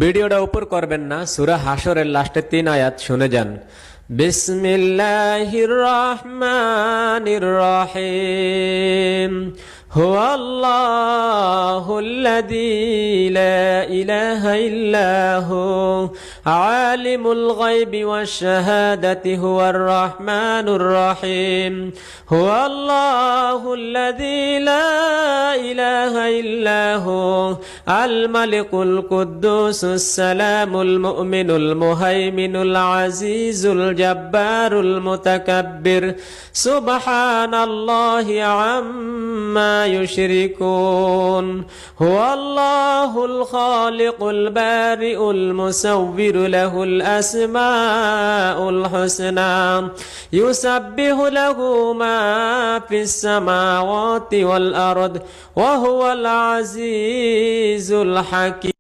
ভিডিওটা উপর করবেন না, সূরা হাশরের লাস্টে 3 আয়াত শুনে যান। বিসমিল্লাহির রহমানির রহিম। হুয়াল্লাহুল্লাযী লা ইলাহা ইল্লাহু আলিমুল গায়বি ওয়াশ শাহাদাতি হুয়ার রহমানুর রহিম। হুয়াল্লাহুল্লাযী লা ইলাহা ইল্লাহু আল মালিকুল কুদ্দুসুস সালামুল মুমিনুল মুহাইমিনুল আজিজুল জাব্বারুল মুতাকাব্বির। সুবহানাল্লাহি আম্মা يشركون. هو الله الخالق البارئ المصور له الأسماء الحسنى يسبح له ما في السماوات والأرض وهو العزيز الحكيم.